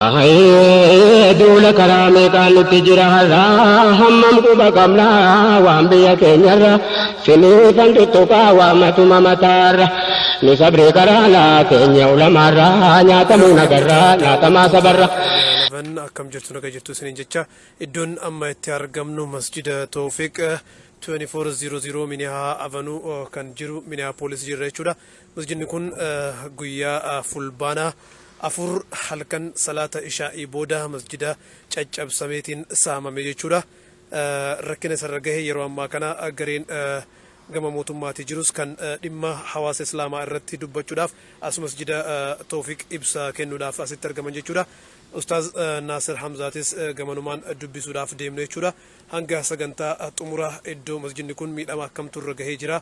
دولا كرامي كانت تجرها همم كوبا كملا وانبيا كينيرا فيني فندتوكا وامتما متار نصبري كرالا كينيا ولمارا نياتمونا كرا نياتما صبرا لبن أكم جرتو نجا جرتو سنين جتشا إدون أما يتارجمنو مسجد توفيق 2400 meniahaa avenue kan jiru meniapoice jirra jechuudha. Masjidni kun guyyaa fulbaanaa afur halkan salaata ishaa'ii booda masjida caccabsameetiin saamame jechuudha. Rakkina isarra gahe yeroo ammaa kana gareen gama mootummaatii jirus kan dhimma hawaasa islaamaa irratti dubbachuudhaaf as masjida Towfik ibsa kennuudhaaf asitti argaman jechuudha. Ustaaz Naasir Hamzaatis gamanumaan dubbisuudhaaf deemne jechuudha. Hanga sagantaa xumura iddoo masjidni kun miidhama akkamtu irra gahee jira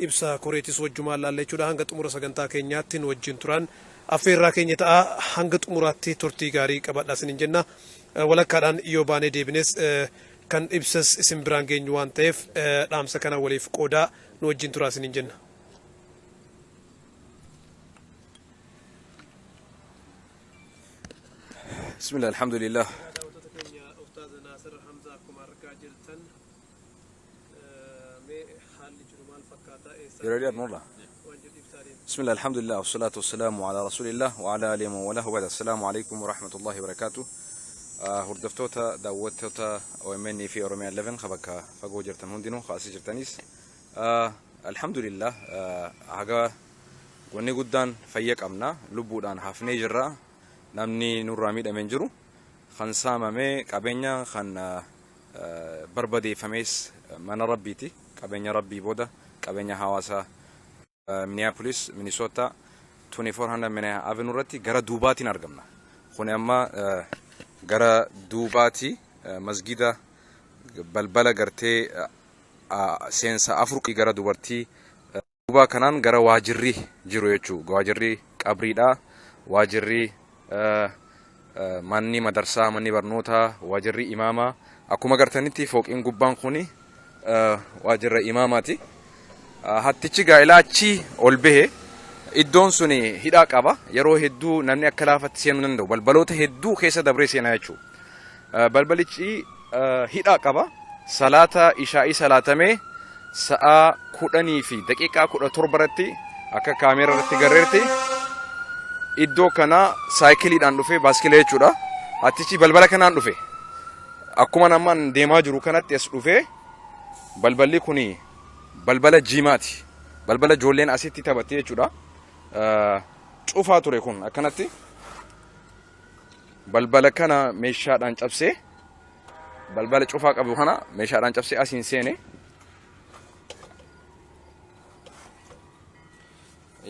ibsa koreetis wajjumaan laalle jechuudha. Hanga xumura sagantaa keenyaatti nu wajjin turan affeerraa keenya ta'a hanga xumuraatti turtii gaarii qabadhaa isiniin jenna. Walakkaadhaan yoo baanee deebines kan ibsas isin biraan geenyu waan ta'eef dhaamsa kana waliif qoodaa nu wajjin turaa isiniin jenna. بسم الله الحمد لله بسم الله الحمد لله والصلاة والسلام على رسول الله وعلى آله وله وبعد السلام عليكم ورحمة الله وبركاته هردفتوتا دعوتوتا ومني في أورميا 11 خبكا فقو جرتن هندينو خاصي جرتنيس الحمد لله هاga وني قدان فيك أمنا لبودان حفني جرا namni nurraa miidhameen jiru kan saamame qabeenya kan barbadeeffames mana rabbiiti qabeenya rabbii booda qabeenya hawaasa meniapoice mensota 2400 meniahaa avenue irratti gara duubaatiin argamna. Kun amma gara duubaati masjida balbala gartee seensa afur gara dubartii duubaa kanaan gara waajirri jiru jechuudha. Waajirri qabriidha. Waajirri manni madarsaa manni barnootaa waajirri imaamaa akkuma gartanitti fooqiin gubbaan kuni waajirra imaamaati. Hattichi gaa'ilaachi ol bahe iddoon suni hidhaa qaba. Yeroo hedduu namni akka laafatti seenuu danda'u balbaloota hedduu keessa dabree seenaa jechuudha. Balbalichi hidhaa qaba. Salaata ishaa'ii salaatamee sa'a 10 fi daqiiqaa 17 irratti akka kaameera irratti garreerti. Iddoo kana saayikiliidhaan dhufe baaskilee jechuudha. Hattichi balbala kanaan dhufe. Akkuma namaan deemaa jiru kanatti as dhufe balballi kuni balbala jiimaati. Balbala ijoolleen asitti taphattee jechuudha. Cufaa ture kun akkanatti balbala kana meeshaadhaan cabsee balbala cufaa qabu kana meeshaadhaan cabsee asiin seene.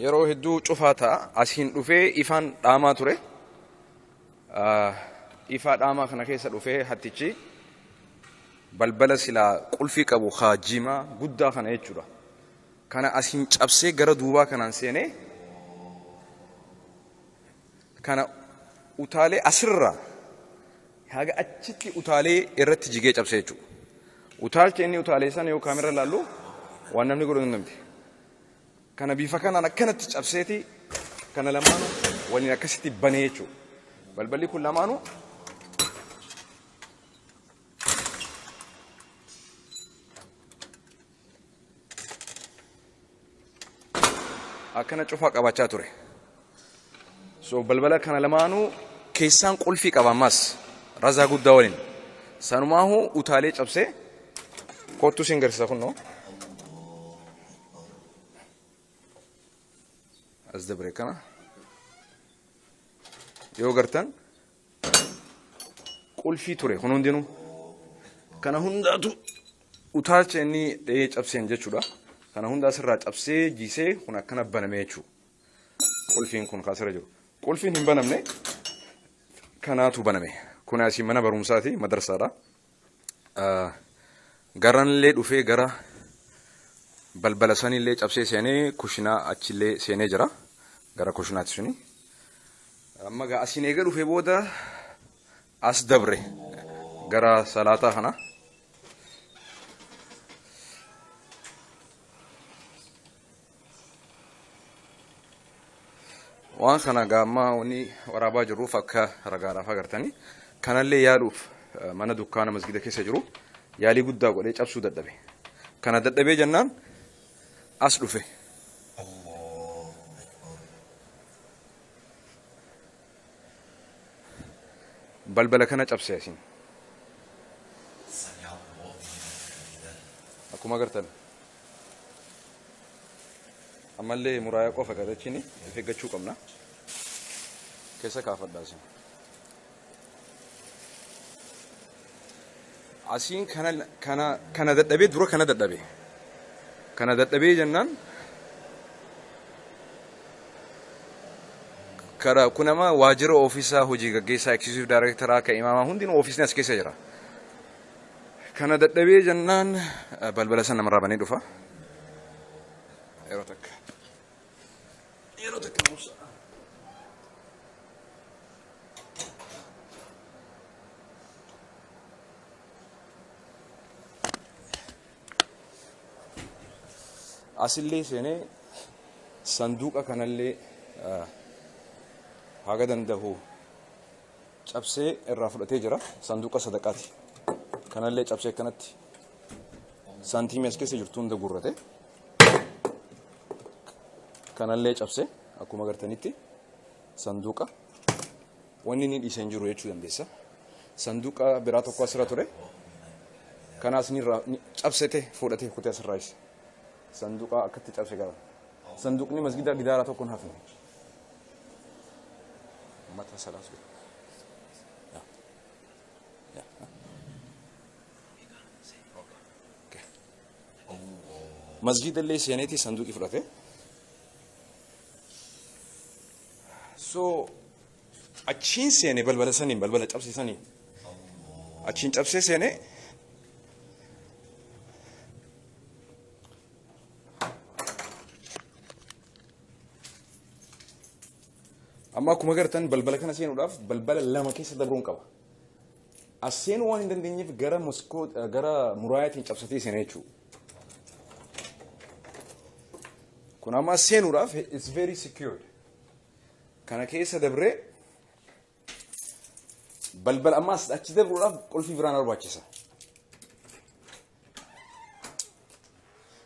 Yeroo hedduu cufaa ta'a asiin dhufee ifaan dhaamaa ture. Ifaa dhaamaa kana keessa dhufee hattichi balbala silaa qulfii qabu haajimaa guddaa kana jechuudha. Kana asiin cabsee gara duubaa kanaan seenee kana utaalee asirraa haga achitti utaalee irratti jigee cabsee jechuudha. Utaalcha inni utaalee sana yoo kaameera ilaallu waan namni godhu hin dandeenye. Kana bifa kanaan akkanatti cabseeti kana lamaanuu waliin akkasitti banee jechuudha. Balballi kun lamaanuu akkana cufaa qabachaa ture. So balbala kana lamaanuu keessaan qulfii qaba ammas razaa guddaa waliin. Sanumaahu utaalee cabsee kottu siin garsiisa kunoo. As dabre kana yoo gartan qulfii ture kun hundinuu kana hundaatu utaalcha inni dhahee cabseen jechuudha. Kana hunda asirraa cabsee jiisee kun akkana baname jechuudha. Qulfiin kun kaasira jiru. Qulfiin hin banamne kanaatu baname. Kun asii mana barumsaati madarsaadha. Garanillee dhufee gara balbala sanillee cabsee seenee kushinaa achillee seenee jira. Gara kushinaatti suni. Amma gaa asiin eega dhufee booda as dabre gara salaataa kana. waan kana gaammaa wani waraabaa jiruuf akka ragaadhaaf agartanii kanallee yaaduuf mana dukkaana masjida keessa jiru yaalii guddaa godhee cabsuu dadhabe. Kana dadhabee jennaan as dhufe. Balbala kana cabsee asiin. Akkuma agartan. Ammallee muraaya qofa gadachiini eeggachuu qabna. Keessa kaafadhaa asiin. Asiin kana dadhabee dura kana dadhabee. Kana dadhabee jennaan kara kunama waajjira ofiisaa hojii gaggeessaa executive director akka imaama hundinuu ofiisni as keessa jira. Kana dadhabee jennaan balbala sana namarraa banee dhufa. Yeroo takka Musa. Asillee seenee sanduuqa kanallee haga dandahu cabsee irraa fudhatee jira. Sanduuqa sadaqaati. Kanallee cabsee kanatti saantiimii as keessa jirtu hunda gurrate. Kanallee cabsee akkuma agartanitti sanduuqa wanni inni dhiisee hin jiru jechuu dandeessa. Sanduuqa biraa tokko asirra ture. Kanaas ni cabsete fudhatee kutee asirraa isa. Sanduuqa akkatti cabsee gara. Sanduuqni masjida gidaara tokko hin hafne. Mata salas. Masjid illee seeneeti sanduuqi fudhate. So achiin seene balbala saniin balbala cabsee saniin achiin cabsee seene amma akkuma agartan balbala kana seenuudhaaf balbala lama keessa dabruun qaba. As seenuu waan hin dandeenyeef gara muraayaatiin cabsatee seene jechuudha. Kun amma seenuudhaaf it's very secured. Kana keessa dabree balbala ammas achi dabruudhaaf qulfii biraan barbaachisa.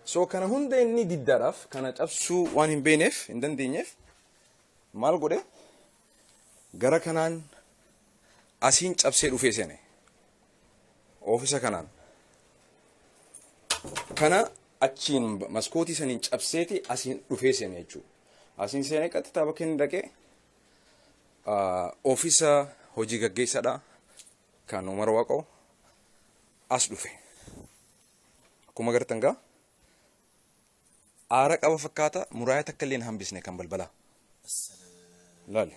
So kana hunda inni diddaadhaaf kana cabsuu waan hin beeneef hin dandeenyeef maal godhe gara kanaan asiin cabsee dhufee seene oofisa kanaan kana achiin maskootii saniin cabseeti asiin dhufee seene jechuudha. Asiin seenee qaxxitaa bakka inni dhaqee oofisa hojii gaggeessaadha kan Umar Waaqoo as dhufe. Akkuma agartan gaa aara qaba fakkaata muraaya takka illee hin hambisne kan balbalaa. Laali.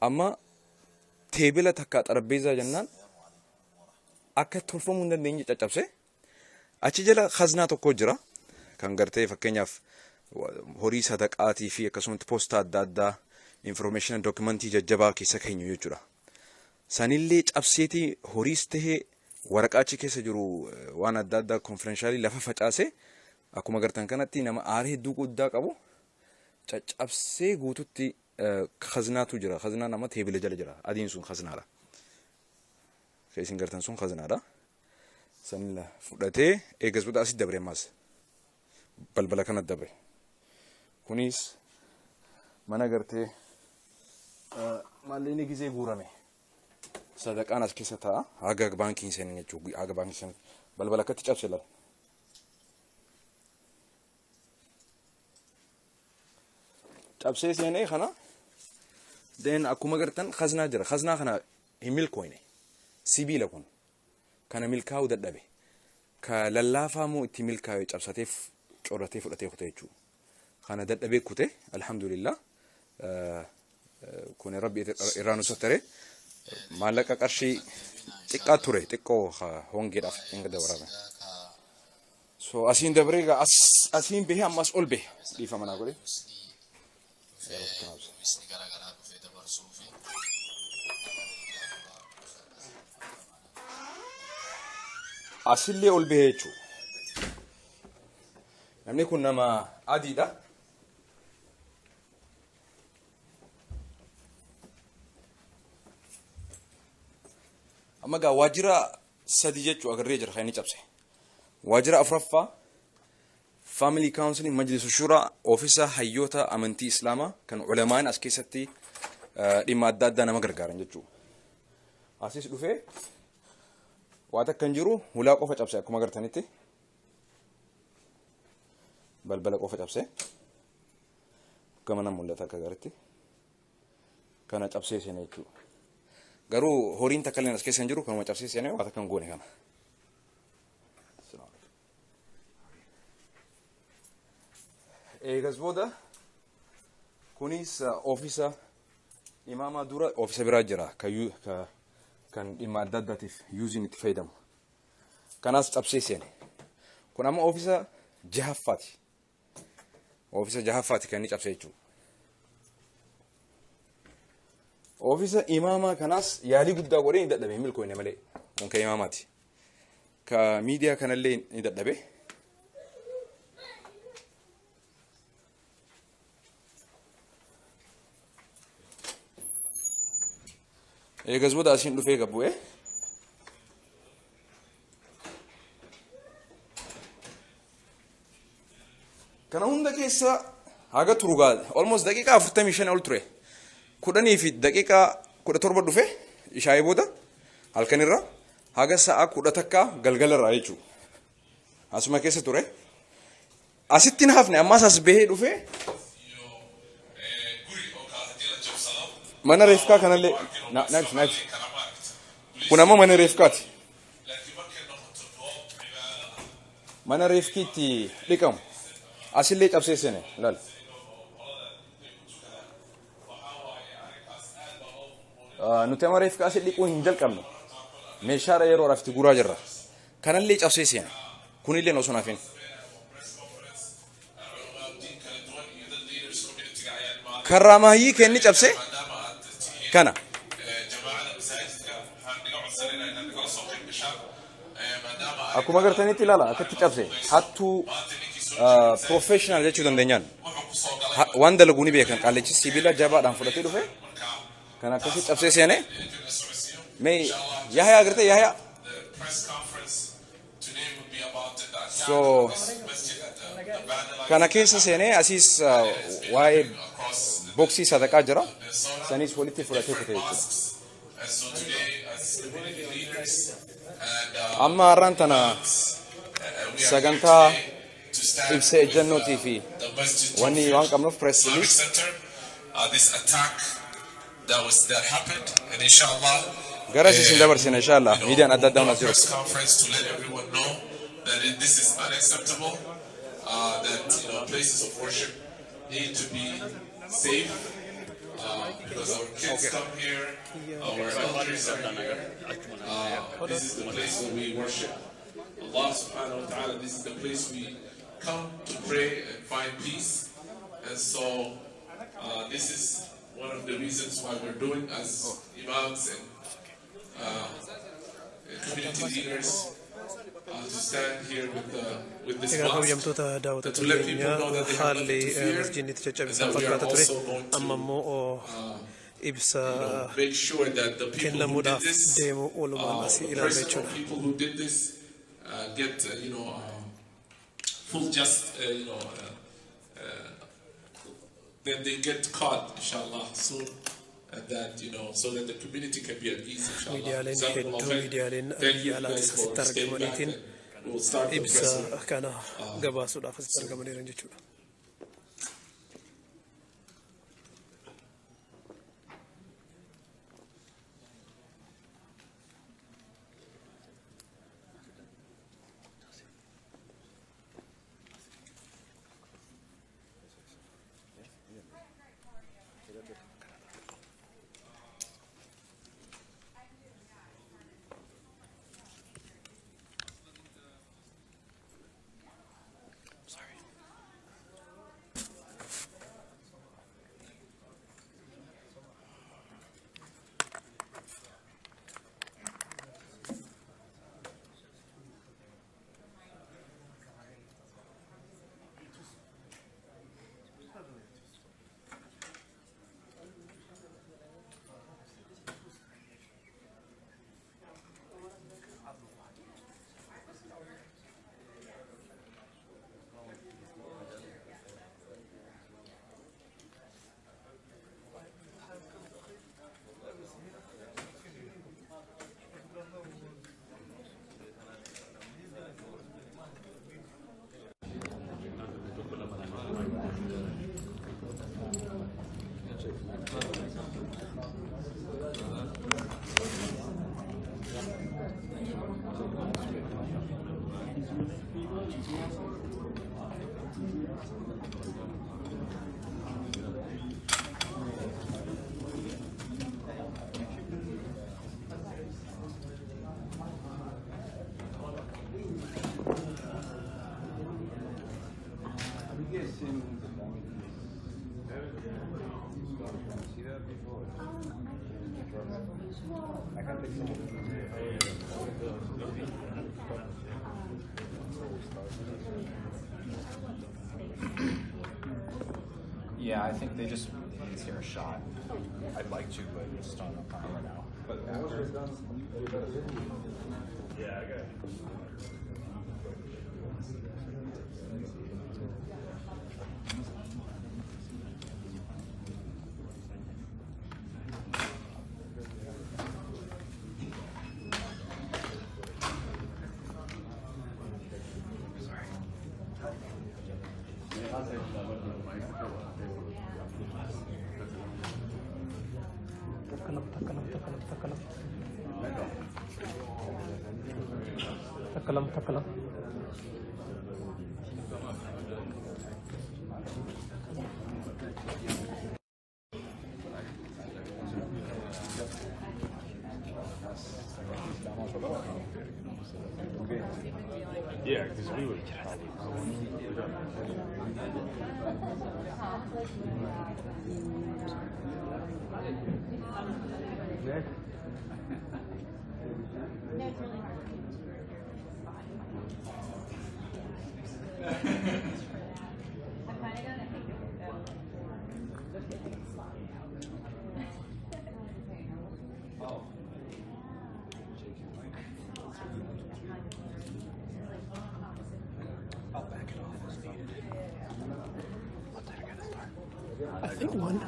Amma teebila takka xarabbeezaa jennaan akka tolfamuu hin dandeenye caccabse achi jala khaznaa tokko jira kan gartee fakkeenyaaf horii sadaqaatii fi akkasumas poostaa adda addaa information documentii jajjabaa keessa keenyu jechuudha. Sanillee cabseetii horiis tahee waraqaachi keessa jiru waan adda addaa konfirenshaalii lafa facaase akkuma agartan kanatti nama aara hedduu guddaa qabu caccabsee guututti khaznaatu jira. Khaznaa nama teebila jala jira. Adiin sun khaznaadha. Keessin gartan sun khaznaadha. Sanilla fudhatee eegas buta asit dabre ammas balbala kana dabre. Kunis mana gartee maallee ni gizee guurame. Sadaqaan as keessa ta'a. Haga baankiin seenan jechuudha. Haga baankiin seenan balbala akkatti cabse laala. Cabsee seenee kana deen akkuma agartan khaznaa jira. Khaznaa kana hin milkooyne. Sibiila kun kana milkaa'uu dadhabe. Ka lallaafaa moo itti milkaa'ee cabsateef corratee fudhatee kutee jechuudha. Kana dadhabee kutee alhamdulillah kun rabbi irraa nu sottare maallaqa qarshii xiqqaa ture xiqqoo hongeedhaaf hinga dabarame. So asiin dabree asiin bahee ammas ol bahe dhiifama naa godhe. Asillee ol bahee jechuudha. Namni kun nama adiidha. amma gaa waajjira sadi jechuu agarree jira kan inni cabse waajjira afuraffaa family counseling majlisu shura oofisa hayyoota amantii islaamaa kan ulamaan as keessatti dhimma adda addaa nama gargaaran jechuu asis dhufee waan akka hin jiru hulaa qofa cabse akkuma agartanitti balbala qofa cabse gamana mul'ata akka garitti kana cabsee seenee jechuu garuu horiin takka illee as keessa hin jiru kanuma cabsee seenee waan akka hin goone kana eegas booda kunis oofisa imaama dura oofisa biraa jira kan dhimma adda addaatiif yuuziin itti fayyadamu kanaas cabsee seene kun amma oofisa jahaffaati kan inni cabse jechuudha oofisa imaama kanaas yaalii guddaa godhee ni dadhabe milkoone malee kun kan imaamaati ka miidiyaa kanallee ni dadhabe eegas booda asiin dhufee gabbu'e kana hunda keessa haga turugaa almost daqiiqaa 45 ol ture kudhanii fi daqiiqaa 17 dhufe ishaa'ee booda halkanirra haga sa'a 10 takka galgalarraa jechuu asuma keessa ture asittiin hafne ammaas as bahee dhufe mana reefkaa kanallee naaf kun amma mana reefkaati mana reefkiitti dhiqamu asillee cabsee seene laal nuti amma reefkaa asii dhiquu hin jalqabne meeshaadha yeroodhaaf itti guraa jirra kanallee cabsee seene kunillee osoo naafin karraamaayii kenni cabse kana akkuma agartanitti ilaala akkatti cabse hattuu professional jechuu dandeenyaan waan dalaguuni beekan qaallechi sibiila jabaadhaan fudhatee dhufe kan akkasi cabsee seene mee yahyaa agartee yahyaa so kana keessa seene asiis waa'ee boksii sadaqaa jira sanis walitti fudhatee kute jechuudha amma har'aan tana sagantaa ibsa ejjannootii fi wanni waan qabnuuf press release gara isin dabarsina inshallah miidiyaan adda addaa unas jiru safe because our kids come here, our elders are here. This is the place where we worship Allah subhanahu wa ta'ala. This is the place we come to pray and find peace. And so this is one of the reasons why we're doing as imams and community leaders to stand here with this egaa mosque kabajamtoota daawwattoota keenya haalli masjiidni itti caccabsan fakkaata ture amma immoo ibsa make sure that the people who did kennamuudhaaf this deemu walumaan asii ilaalla first of all, jechuudha. people who did this get full just then they get caught inshallah soon and that so that the community can be at ease inshallah. Miidiyaaleen Jazakumullah hedduu khair. miidiyaaleen Thank you alaa guys asitti for staying back argamaniitiin and we'll start the ibsa press. kana gabaasuudhaaf asitti argamaniiran jechuudha. Yeah, I think they just need to hear a shot. I'd like to, but it's just on the plan right now. But yeah, I got it. Takalam. Yeah, because we would. I think one.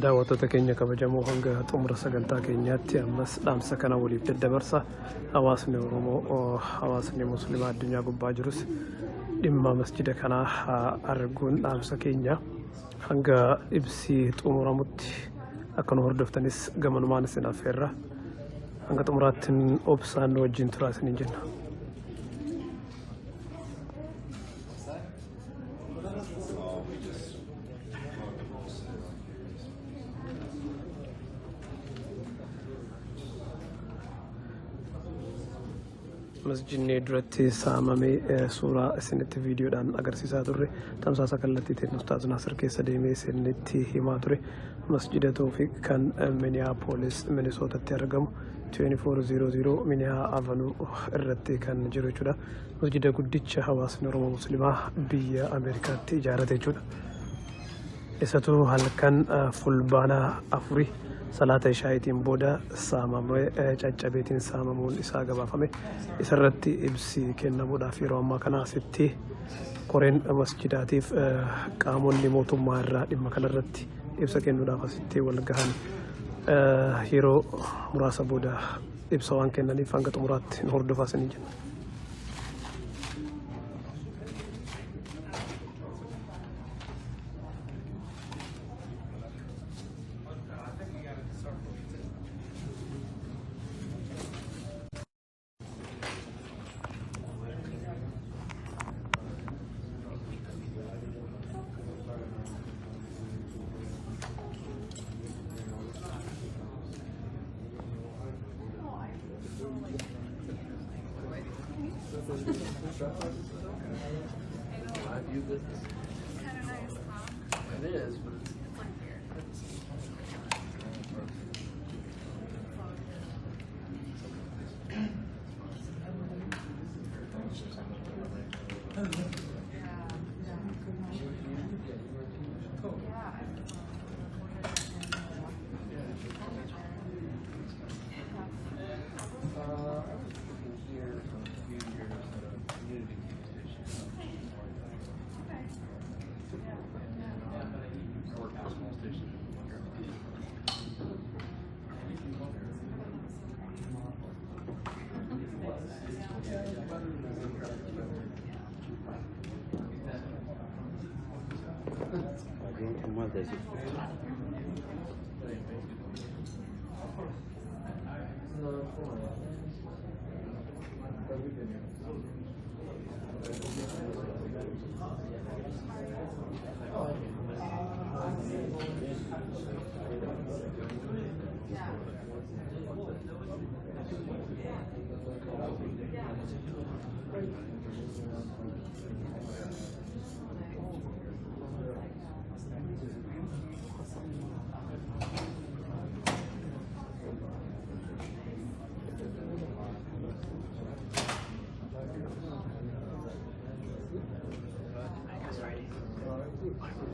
daawwattoota keenya kabajamoo hanga xumura sagantaa keenyaatti ammas dhaamsa kana waliif daddabarsa. Hawaasni Oromoo hawaasni Muslimaa addunyaa gubbaa jirus dhimma masjida kanaa arguun dhaamsa keenya hanga ibsi xumuramutti akka nu hordoftanis gamanumaan isin affeerra. Hanga xumuraattiin obsaan wajjin turaa isiniin jenna. masjidni duratti saamamee suuraa isinitti viidiyoodhaan agarsiisaa turre tamsaasa kallattiitiin Ustaaz Naasir keessa deemee isinitti himaa ture. Masjida Towfik kan meniapoice mensotatti argamu 2400 meniahaa avenue irratti kan jiru jechuudha. Masjida guddicha hawaasni Oromoo Muslimaa biyya Ameerikaatti ijaarate jechuudha. Isatu halkan fulbaana 4 salaata ishaayitiin booda saamamee caccabeetiin saamamuun isaa gabaafame. Isarratti ibsi kennamuudhaaf yeroo ammaa kana asitti koreen masjidaatiif qaamonni mootummaa irraa dhimma kanarratti ibsa kennuudhaaf asitti wal gahan yeroo muraasa booda ibsa waan kennaniif hanga xumuraatti nu hordofaa isiniin jenna. It is, but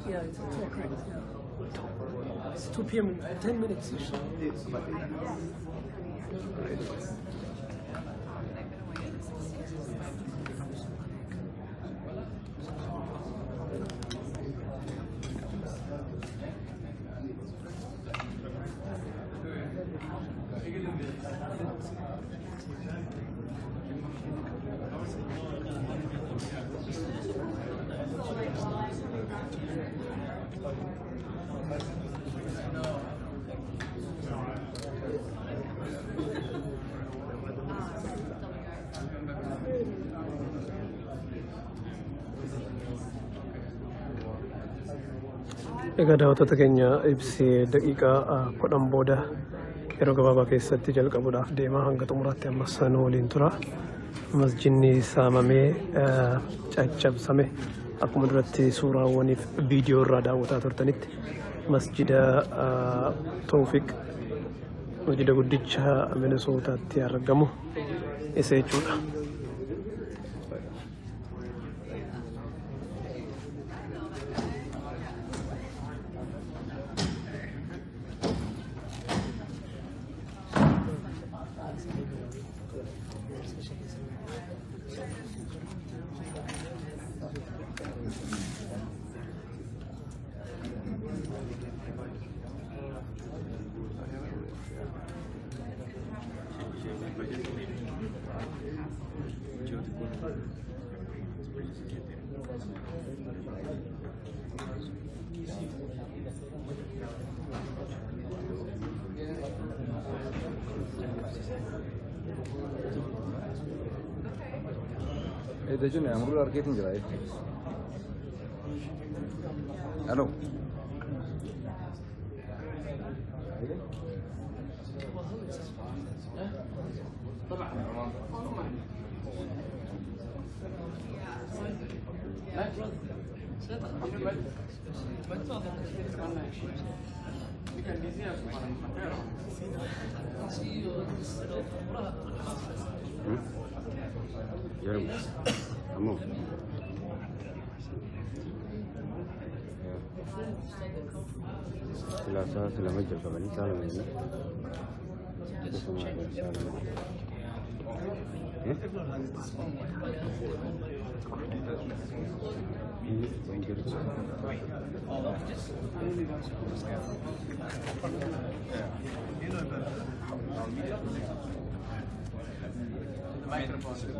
Yeah, it's 2 o'clock now. It's 2 p.m. in 10 minutes. Egaa daawwattoota keenya ibsee daqiiqaa 10 booda yeroo gabaabaa keessatti jalqabuudhaaf deemaa hanga xumuraatti ammas nu waliin tura. Masjidni saamamee caccabsame akkuma duratti suuraawwaniif viidiyoo irraa daawwataa turtanitti masjida Towfik masjida guddicha Minisootaatti argamu isa jechuudha. Dejun ya, amrul arketin jerai. Halo. Yarım. Tamam. Selama jam ini salam ini.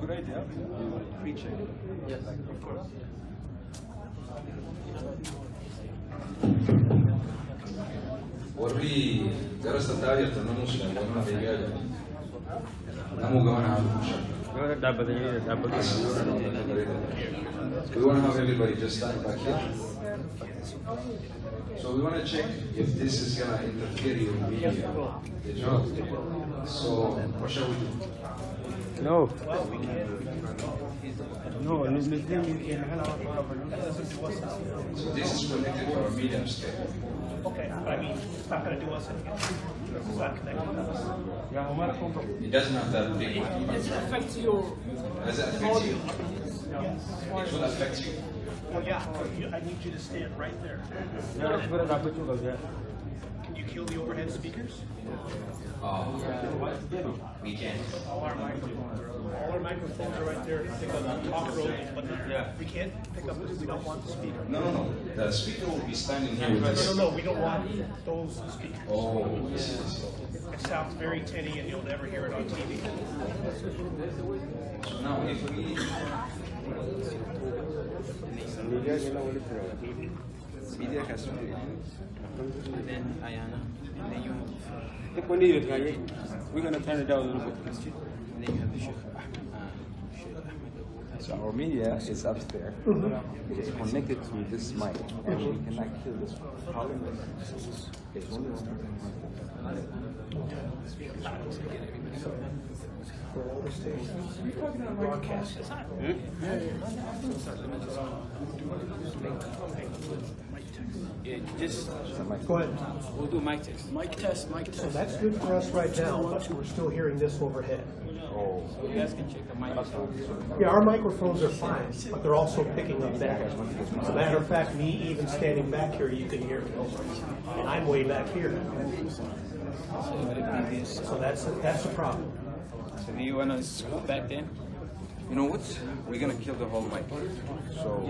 Good idea. Preaching. Yes, of course. وري درس التاريخ تنمو سلام وانا بيجاجا نمو جوانا على المشاكل. We want to have everybody just stand back here. So we want to check if this is going to interfere with the job. So what shall we do? No. So this is connected to our medium scale. Okay, but I mean, it's not going to do us anything. It's not connected to us. It doesn't have that big one. It affects your Does it affect you? Yes. It will affect you. Well, yeah, I need you to stand right there. Can you kill the overhead speakers? We can. All our microphones are right there. Pick up the top row, but we can't pick up this. We don't want the speaker. No. The speaker will be standing here with us. No. We don't want those speakers. Oh, yes. It sounds very tinny, and you'll never hear it on TV. So now if we... media has to be. And then Ayana, and then you have We're going to turn it down a little bit. and then you have the Sheikh. So our media is upstairs. It is connected to this mic, and we cannot kill this problem. It's only Broadcast. Yeah, just Go ahead. we'll do mic test. Mic test, mic test. So that's good for us right now, but we're still hearing this overhead. You guys can check the microphone. Yeah, our microphones are fine, but they're also picking up that. As a matter of fact, me even standing back here, you can hear me. And I'm way back here. So that's a problem. So do you want to scoot back then? You know what? We're gonna kill the whole mic. So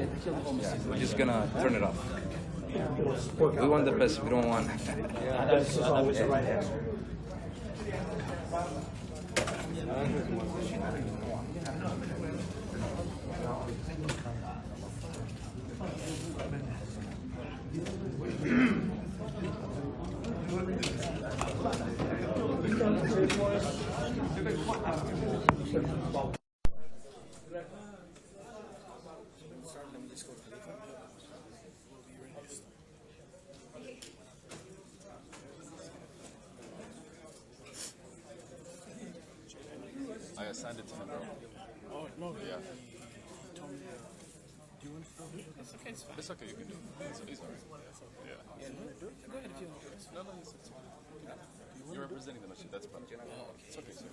we're just gonna turn it off. We want the best. We don't want. This is always the right answer. I assigned it to him, bro. Oh, no. Yeah. Do you want to go? It's okay, it's fine. It's okay, you can do it. It's all right. Yeah. Go ahead if you want. No, it's fine. You're representing the masjid, that's fine. It's okay, so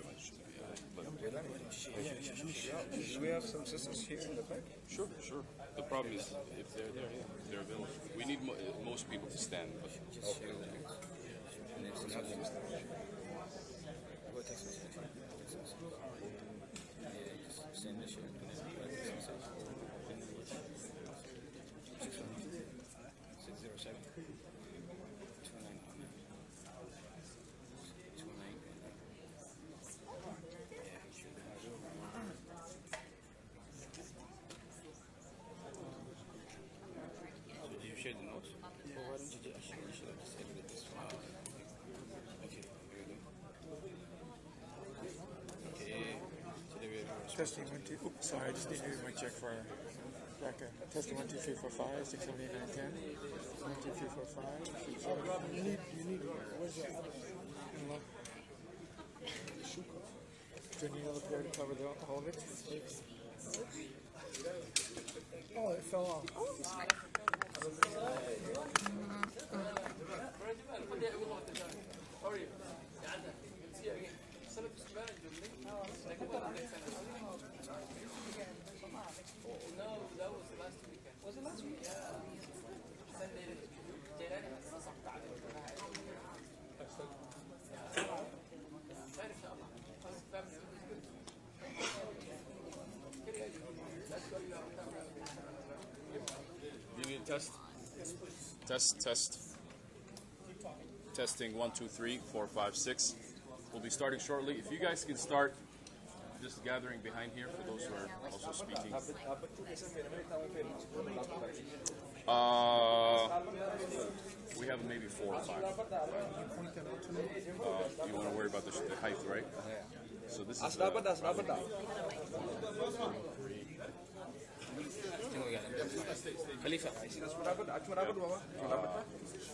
Do we have some sisters here in the back? Sure. The problem is if they're there, yeah, they're available. We need most people to stand. But share the notes. Well, why don't you just edit this one? Okay, here we go. Okay, so there we have Testing 1, 2. Oops, sorry, I just need to do my check for Becca. Testing 1, 2, 3, 4, 5, 6, 7, 8, 9, 10. 1, 2, 3, 4, 5, 6, 7. You need, where's your other? Do you need another pair to cover the whole of it? Oh, it fell off. Do you need a test? Test. Testing 1, 2, 3, 4, 5, 6. We'll be starting shortly. If you guys can start just gathering behind here for those who are also speaking. We have maybe 4 or 5. You want to worry about the height, right? So this is Khalifa.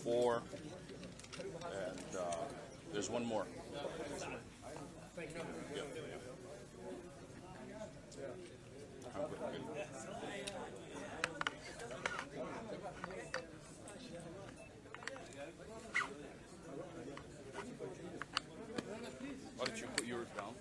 4, and there's one more. Why don't you put yours down?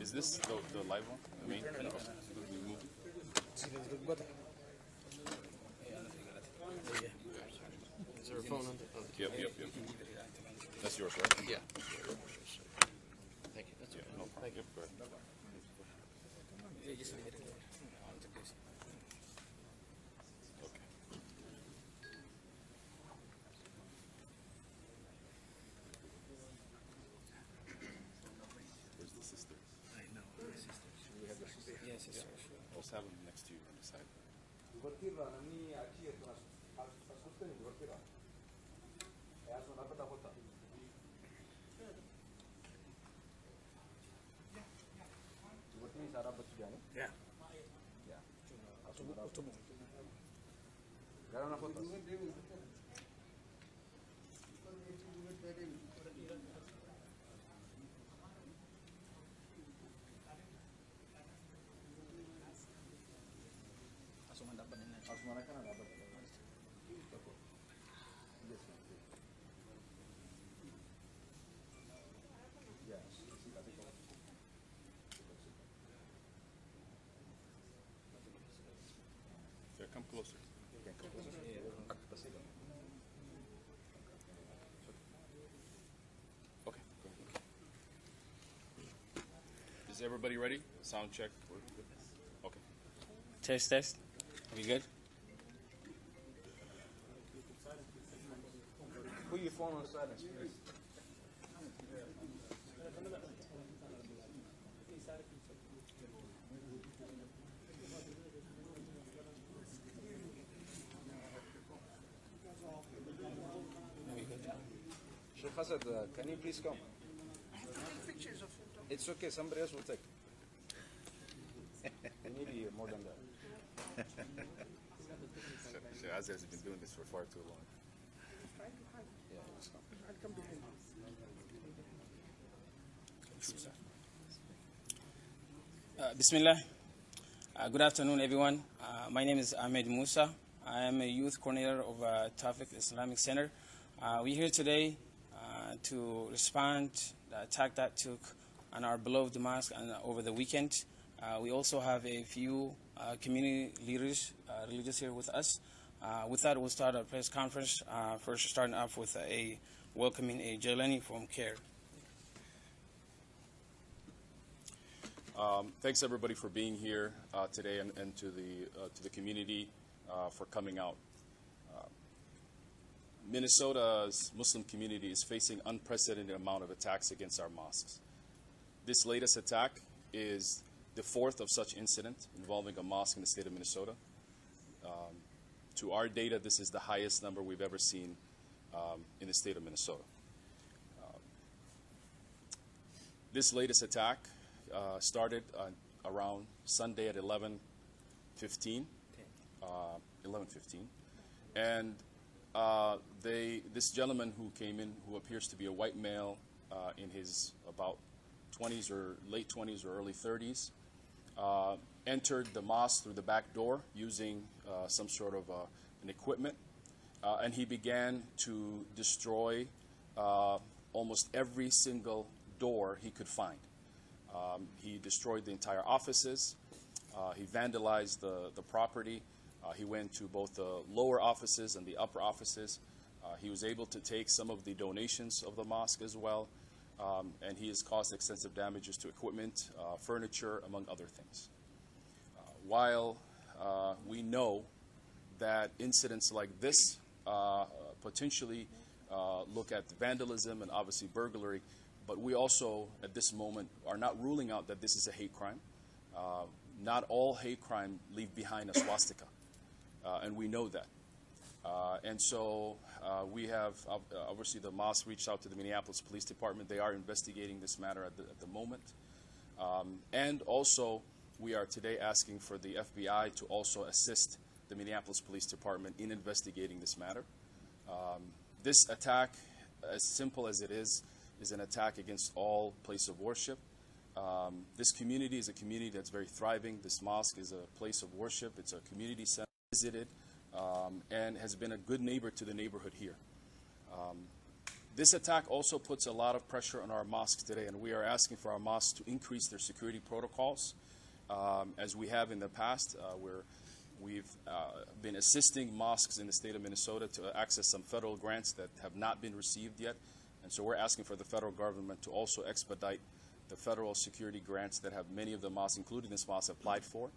Is this the live one? I mean, we moved it. Is there a phone on the Yep. That's yours, right? Yeah. Thank you. That's Yeah, no problem. Yep, go ahead. Yeah, just leave it there. Okay. Gara una foto. Asumana kana dapat. Yes. Here, come closer. Okay. Is everybody ready? Sound check. Okay. Test. We good? Put your phone on silence, please. Sheikh Hassan, can you please come? I have to take pictures of it. It's okay, somebody else will take. We need more than that. Shaz has been doing this for far too long. I'll come behind you. Bismillah. Good afternoon, everyone. My name is Ahmed Musa. I am a youth coordinator of Towfik Islamic Center. We're here today to respond to the attack that took on our beloved mosque and over the weekend. We also have a few community leaders, religious here with us. With that, we'll start our press conference. First, starting off with welcoming a Jelani from CARE. Thanks everybody for being here today, and to the community for coming out. Minnesota's Muslim community is facing unprecedented amount of attacks against our mosques. This latest attack is the fourth of such incident involving a mosque in the state of Minnesota. To our data, this is the highest number we've ever seen in the state of Minnesota. This latest attack started around Sunday at 11:15, and this gentleman who came in, who appears to be a white male in his about 20s or late 20s or early 30s, entered the mosque through the back door using some sort of an equipment, and he began to destroy almost every single door he could find. He destroyed the entire offices. He vandalized the property. He went to both the lower offices and the upper offices. He was able to take some of the donations of the mosque as well, and he has caused extensive damages to equipment, furniture, among other things. While we know that incidents like this potentially look at vandalism and obviously burglary, but we also at this moment are not ruling out that this is a hate crime. Not all hate crime leave behind a swastika, and we know that. And so we have, obviously the mosque reached out to the Minneapolis Police Department. They are investigating this matter at the moment. And also we are today asking for the FBI to also assist the Minneapolis Police Department in investigating this matter. This attack, as simple as it is an attack against all places of worship. This community is a community that's very thriving. This mosque is a place of worship. It's a community center visited, and has been a good neighbor to the neighborhood here. This attack also puts a lot of pressure on our mosques today, and we are asking for our mosques to increase their security protocols, as we have in the past. We've been assisting mosques in the state of Minnesota to access some federal grants that have not been received yet, and so we're asking for the federal government to also expedite the federal security grants that have many of the mosques, including this mosque, applied for.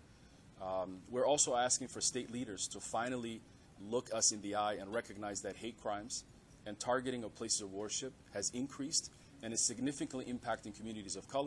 We're also asking for state leaders to finally look us in the eye and recognize that hate crimes and targeting of places of worship has increased and is significantly impacting communities of color.